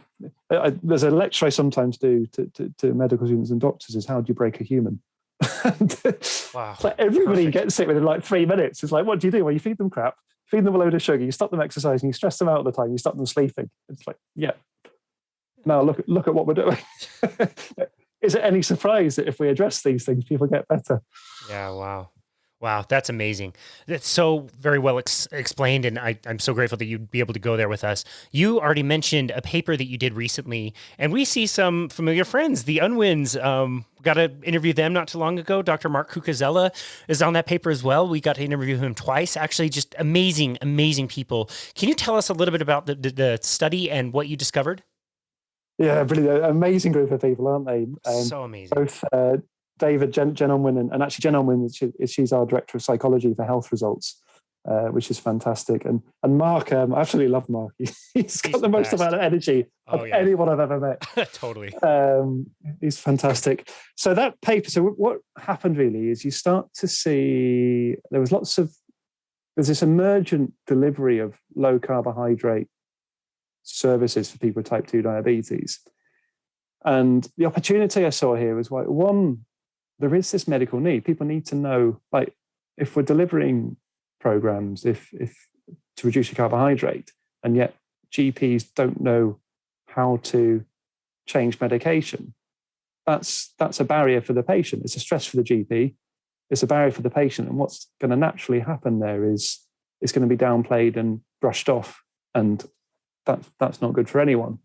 there's a lecture I sometimes do to medical students and doctors is, how do you break a human? Wow. Like everybody Perfect. gets it within like 3 minutes. It's like, what do? Well, you feed them crap, feed them a load of sugar, you stop them exercising, you stress them out all the time, you stop them sleeping. It's like, yeah. Now look at what we're doing. Is it any surprise that if we address these things, people get better? Yeah. Wow. Wow, that's amazing. That's so very well explained, and I'm so grateful that you'd be able to go there with us. You already mentioned a paper that you did recently, and we see some familiar friends, the Unwins. Got to interview them not too long ago. Dr. Mark Cucuzella is on that paper as well. We got to interview him twice. Actually, just amazing, amazing people. Can you tell us a little bit about the study and what you discovered? Yeah, really amazing group of people, aren't they? So amazing. Both David, Jen Unwin, and actually Jen Unwin, she's our director of psychology for health results, which is fantastic. And Mark, I absolutely love Mark. He's got the most amount of energy of anyone I've ever met. Totally. He's fantastic. So that paper, so what happened really is you start to see there's this emergent delivery of low carbohydrate services for people with type 2 diabetes. And the opportunity I saw here was, like, one, there is this medical need. People need to know, like, if we're delivering programs, if to reduce your carbohydrate, and yet GPs don't know how to change medication, that's a barrier for the patient. It's a stress for the GP. It's a barrier for the patient. And what's going to naturally happen there is it's going to be downplayed and brushed off. And that's not good for anyone.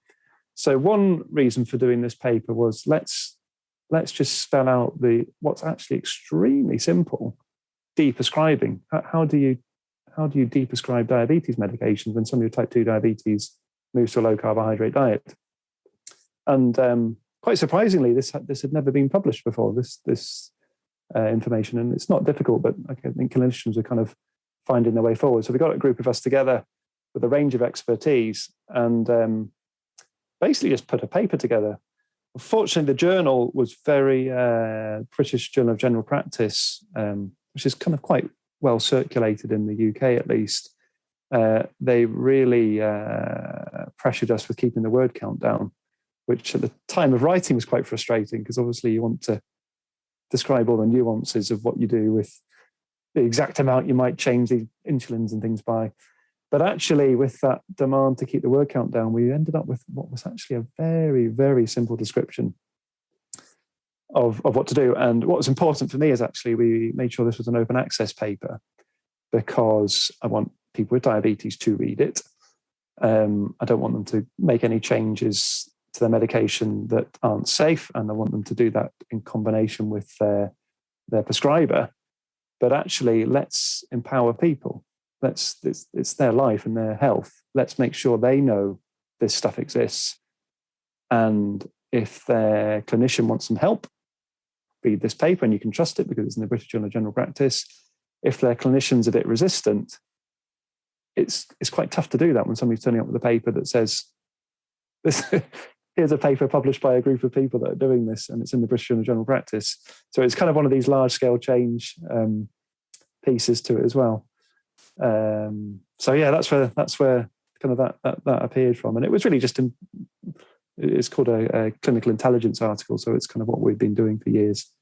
So one reason for doing this paper was let's just spell out what's actually extremely simple, deprescribing. How do you deprescribe diabetes medications when somebody with type 2 diabetes moves to a low carbohydrate diet? And quite surprisingly, this had never been published before, this information. And it's not difficult, but I think clinicians are kind of finding their way forward. So we got a group of us together with a range of expertise and basically just put a paper together. Unfortunately, the journal was very British Journal of General Practice, which is kind of quite well circulated in the UK at least. They really pressured us with keeping the word count down, which at the time of writing was quite frustrating because obviously you want to describe all the nuances of what you do with the exact amount you might change the insulins and things by. But actually, with that demand to keep the word count down, we ended up with what was actually a very, very simple description of what to do. And what was important for me is actually we made sure this was an open access paper because I want people with diabetes to read it. I don't want them to make any changes to their medication that aren't safe, and I want them to do that in combination with their prescriber. But actually, let's empower people. It's their life and their health. Let's make sure they know this stuff exists. And if their clinician wants some help, read this paper, and you can trust it because it's in the British Journal of General Practice. If their clinician's a bit resistant, it's quite tough to do that when somebody's turning up with a paper that says, here's a paper published by a group of people that are doing this, and it's in the British Journal of General Practice. So it's kind of one of these large-scale change pieces to it as well. So yeah, that's where kind of that appeared from, and it was really just it's called a clinical intelligence article, so it's kind of what we've been doing for years.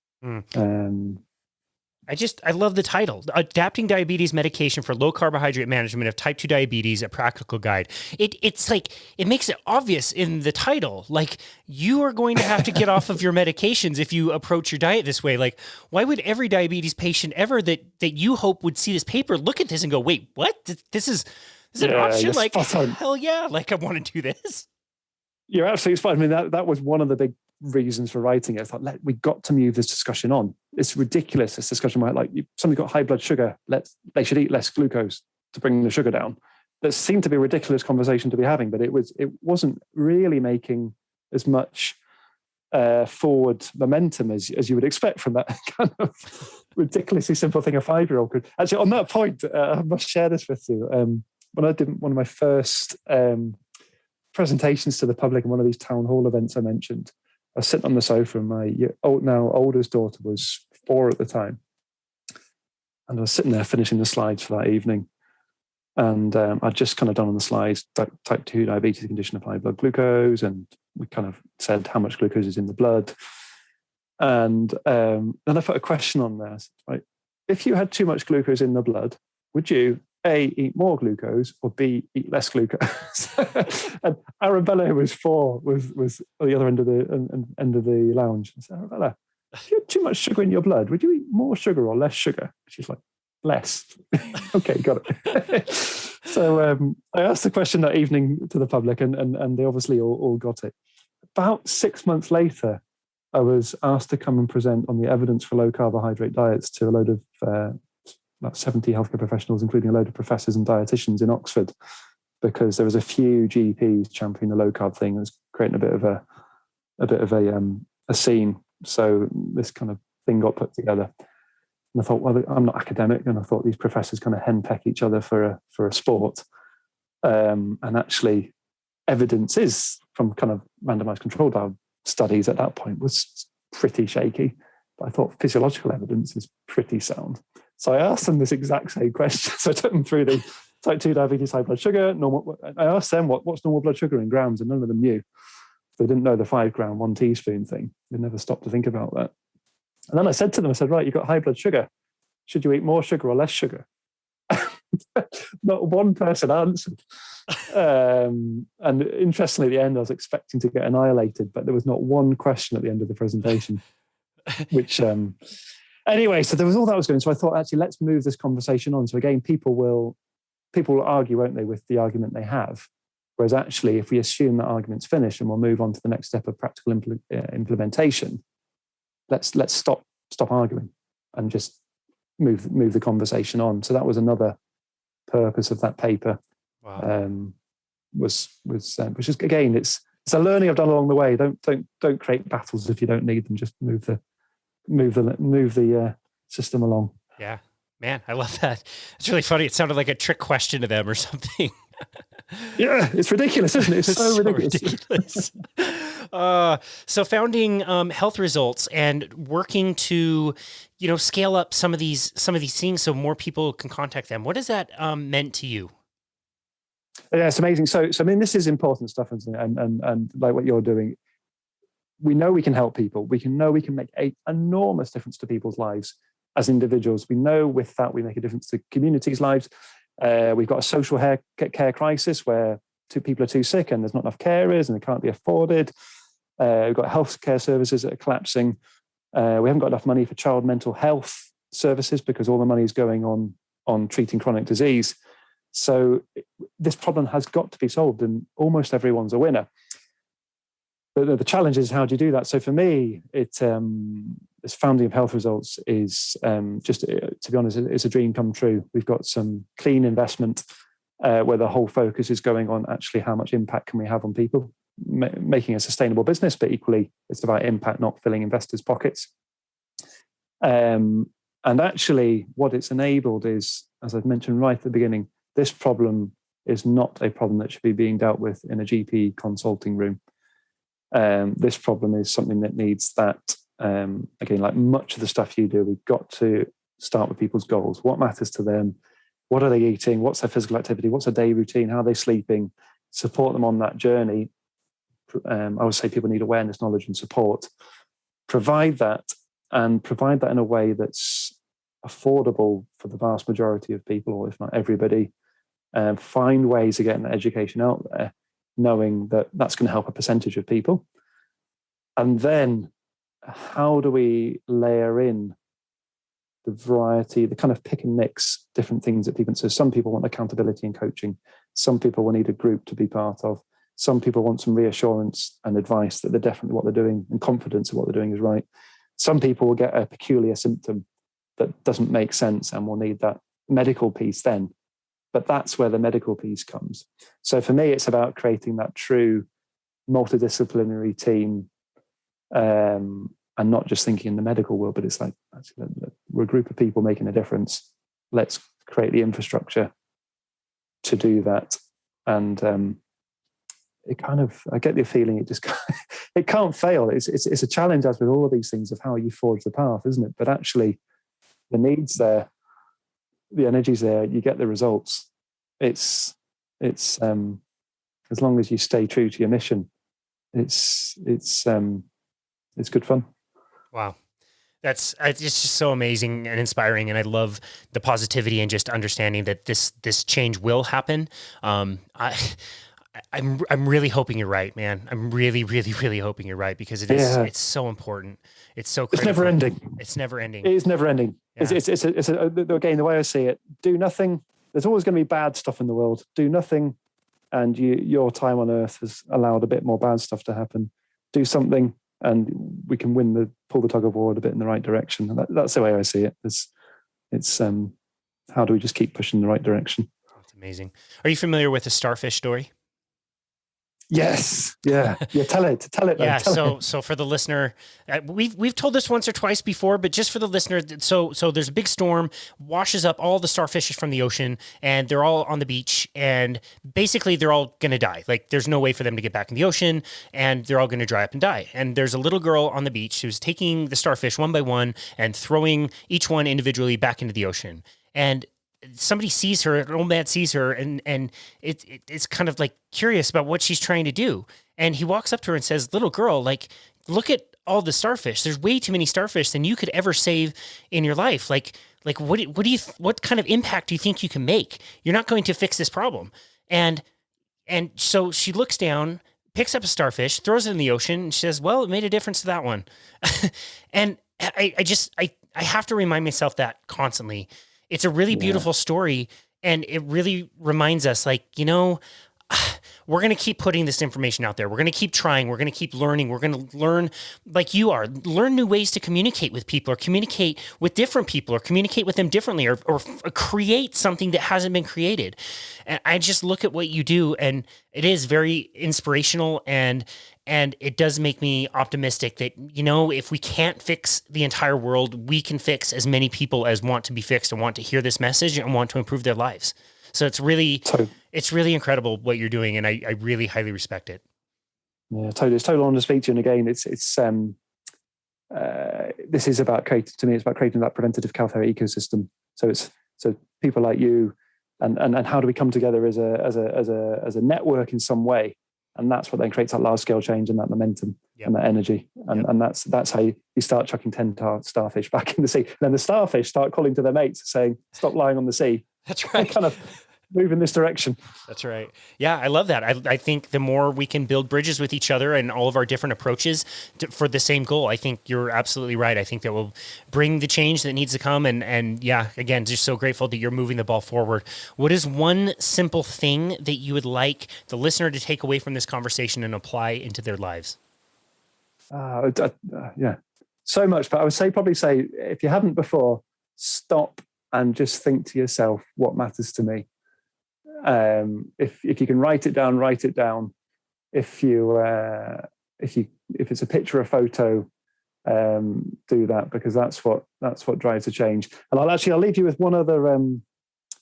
I love the title, Adapting Diabetes Medication for Low Carbohydrate Management of Type 2 Diabetes, a Practical Guide. It's like, it makes it obvious in the title, like you are going to have to get off of your medications if you approach your diet this way. Like, why would every diabetes patient ever that you hope would see this paper look at this and go, wait, what? This is an option? Like, hell yeah, like I want to do this. You're absolutely fine. I mean, that was one of the big reasons for writing it. I thought, we got to move this discussion on. It's ridiculous, this discussion about like somebody got high blood sugar, they should eat less glucose to bring the sugar down. That seemed to be a ridiculous conversation to be having, but it wasn't really making as much forward momentum as you would expect from that kind of ridiculously simple thing a 5-year-old could. Actually, on that point, I must share this with you. When I did one of my first presentations to the public in one of these town hall events I mentioned, I was sitting on the sofa, and my now oldest daughter was 4 at the time. And I was sitting there finishing the slides for that evening. And I'd just kind of done on the slides, type 2 diabetes condition of high blood glucose. And we kind of said how much glucose is in the blood. And then I put a question on there. Right, if you had too much glucose in the blood, would you A, eat more glucose, or B, eat less glucose? And Arabella, who was 4, was at the other end of the lounge. I said, Arabella, if you had too much sugar in your blood, would you eat more sugar or less sugar? She's like, less. Okay, got it. So I asked the question that evening to the public, and they obviously all got it. About 6 months later, I was asked to come and present on the evidence for low carbohydrate diets to a load of about 70 healthcare professionals, including a load of professors and dietitians in Oxford, because there was a few GPs championing the low carb thing. It was creating a bit of a scene. So this kind of thing got put together. And I thought, well, I'm not academic, and I thought these professors kind of henpeck each other for a sport. And actually, evidence is from kind of randomized controlled trial studies at that point was pretty shaky. But I thought physiological evidence is pretty sound. So I asked them this exact same question. So I took them through the type 2 diabetes, high blood sugar, normal. I asked them what's normal blood sugar in grams, and none of them knew. They didn't know the 5 gram, 1 teaspoon thing. They never stopped to think about that. And then I said to them, right, you've got high blood sugar. Should you eat more sugar or less sugar? Not one person answered. And interestingly, at the end, I was expecting to get annihilated, but there was not one question at the end of the presentation. Which, anyway, so there was all that was going. So I thought, actually, let's move this conversation on. So again, people will argue, won't they, with the argument they have. Whereas actually, if we assume that argument's finished and we'll move on to the next step of practical implementation, let's stop arguing and just move the conversation on. So that was another purpose of that paper. Wow. Which is, again, it's a learning I've done along the way. Don't create battles if you don't need them. Just move the system along. Yeah, man, I love that. It's really funny. It sounded like a trick question to them or something. Yeah, it's ridiculous, isn't it? It's so ridiculous. So founding Health Results and working to, scale up some of these things so more people can contact them. What has that meant to you? Yeah, it's amazing. So I mean, this is important stuff, and like what you're doing. We know we can help people. We know we can make an enormous difference to people's lives as individuals. We know with that we make a difference to communities' lives. We've got a social care crisis where people are too sick and there's not enough carers and they can't be afforded. We've got healthcare services that are collapsing. We haven't got enough money for child mental health services because all the money is going on treating chronic disease. So this problem has got to be solved, and almost everyone's a winner. But the challenge is, how do you do that? So for me, this founding of Health Results is just, to be honest, it's a dream come true. We've got some clean investment where the whole focus is going on actually how much impact can we have on people, making a sustainable business, but equally it's about impact, not filling investors' pockets. And actually what it's enabled is, as I've mentioned right at the beginning, this problem is not a problem that should be being dealt with in a GP consulting room. This problem is something that needs that, again, like much of the stuff you do, we've got to start with people's goals. What matters to them? What are they eating? What's their physical activity? What's their day routine? How are they sleeping? Support them on that journey. I would say people need awareness, knowledge, and support. Provide that in a way that's affordable for the vast majority of people, or if not everybody. Find ways of getting that education out there, knowing that that's going to help a percentage of people. And then how do we layer in the variety, the kind of pick and mix different things that people, so some people want accountability and coaching. Some people will need a group to be part of. Some people want some reassurance and advice that they're definitely what they're doing and confidence that what they're doing is right. Some people will get a peculiar symptom that doesn't make sense and will need that medical piece then. But that's where the medical piece comes. So for me, it's about creating that true multidisciplinary team, and not just thinking in the medical world, but it's like, we're a group of people making a difference. Let's create the infrastructure to do that. And I get the feeling it can't fail. It's a challenge, as with all of these things, of how you forge the path, isn't it? But actually, the need's there, the energy's there, you get the results. It's as long as you stay true to your mission, it's good fun. Wow. It's just so amazing and inspiring. And I love the positivity and just understanding that this change will happen. I'm really hoping you're right, man. I'm really, really, really hoping you're right, because it's so important. It's so critical. It's never ending. It's never ending. It is never ending. Yeah. Again, the way I see it, do nothing. There's always going to be bad stuff in the world. Do nothing. And your time on earth has allowed a bit more bad stuff to happen. Do something, and we can pull the tug of war a bit in the right direction. And that's the way I see it. It's how do we just keep pushing in the right direction? That's amazing. Are you familiar with the starfish story? Yes. Yeah. Tell it. Yeah. So for the listener, we've told this once or twice before, but just for the listener, so there's a big storm, washes up all the starfish from the ocean, and they're all on the beach, and basically they're all going to die. Like, there's no way for them to get back in the ocean, and they're all going to dry up and die. And there's a little girl on the beach who's taking the starfish one by one and throwing each one individually back into the ocean. And somebody sees her, an old man sees her, and it's kind of like curious about what she's trying to do. And he walks up to her and says, "Little girl, like, look at all the starfish. There's way too many starfish than you could ever save in your life. Like, Like, what kind of impact do you think you can make? You're not going to fix this problem. And so she looks down, picks up a starfish, throws it in the ocean, and she says, well, it made a difference to that one. And I have to remind myself that constantly. It's a really beautiful story. And it really reminds us, like, we're going to keep putting this information out there. We're going to keep trying. We're going to keep learning. We're going to learn, like you are, learn new ways to communicate with people, or communicate with different people, or communicate with them differently, or create something that hasn't been created. And I just look at what you do, and it is very inspirational, and it does make me optimistic that, if we can't fix the entire world, we can fix as many people as want to be fixed and want to hear this message and want to improve their lives. So it's really incredible what you're doing, and I really highly respect it. Yeah, totally. It's totally on to speak to you. And again, this is about creating that preventative care ecosystem. So people like you, and how do we come together as a network in some way? And that's what then creates that large scale change and that momentum and that energy. And that's how you start chucking 10 starfish back in the sea. And then the starfish start calling to their mates saying, stop lying on the sea. That's right. Kind of move in this direction. That's right. Yeah, I love that. I think the more we can build bridges with each other and all of our different approaches for the same goal, I think you're absolutely right. I think that will bring the change that needs to come. And yeah, again, just so grateful that you're moving the ball forward. What is one simple thing that you would like the listener to take away from this conversation and apply into their lives? Yeah, so much. But I would probably say, if you haven't before, stop and just think to yourself, what matters to me? If you can write it down, write it down. If it's a picture, a photo, do that, because that's what drives the change. And I'll leave you with one other,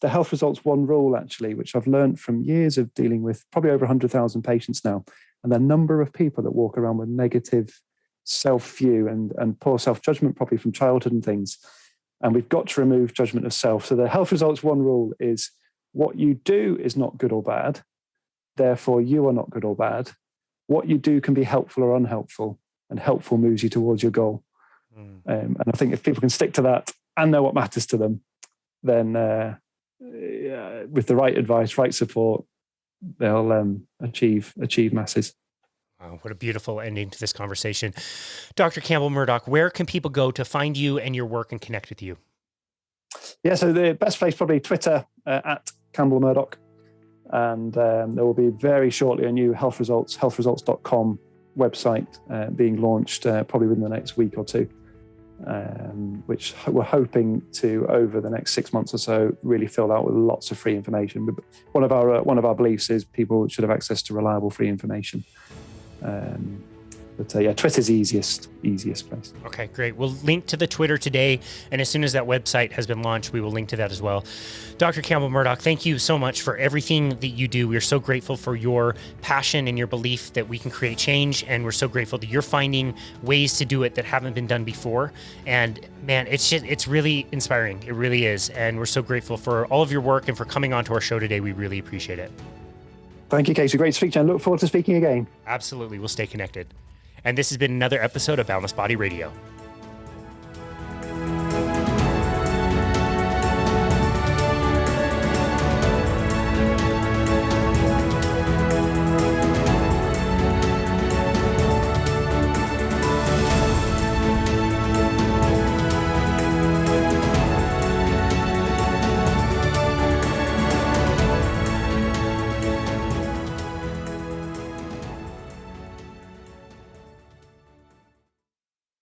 the health results one rule, actually, which I've learned from years of dealing with probably over 100,000 patients now, and the number of people that walk around with negative self-view and poor self-judgment, probably from childhood and things. And we've got to remove judgment of self. So the health results one rule is, what you do is not good or bad. Therefore, you are not good or bad. What you do can be helpful or unhelpful, and helpful moves you towards your goal. And I think if people can stick to that and know what matters to them, then with the right advice, right support, they'll achieve masses. Wow, what a beautiful ending to this conversation. Dr. Campbell Murdoch, where can people go to find you and your work and connect with you? Yeah, so the best place, probably Twitter, at Campbell Murdoch. And there will be very shortly a new healthresults.com website being launched probably within the next week or two, which we're hoping to, over the next 6 months or so, really fill out with lots of free information. But one of our beliefs is people should have access to reliable free information. But Twitter's the easiest place. Okay, great. We'll link to the Twitter today, and as soon as that website has been launched, we will link to that as well. Dr. Campbell Murdoch, thank you so much for everything that you do. We're so grateful for your passion and your belief that we can create change, and we're so grateful that you're finding ways to do it that haven't been done before. And man, it's really inspiring. It really is. And we're so grateful for all of your work and for coming on to our show today. We really appreciate it. Thank you, Casey. Great to speak to you, and look forward to speaking again. Absolutely. We'll stay connected. And this has been another episode of Boundless Body Radio.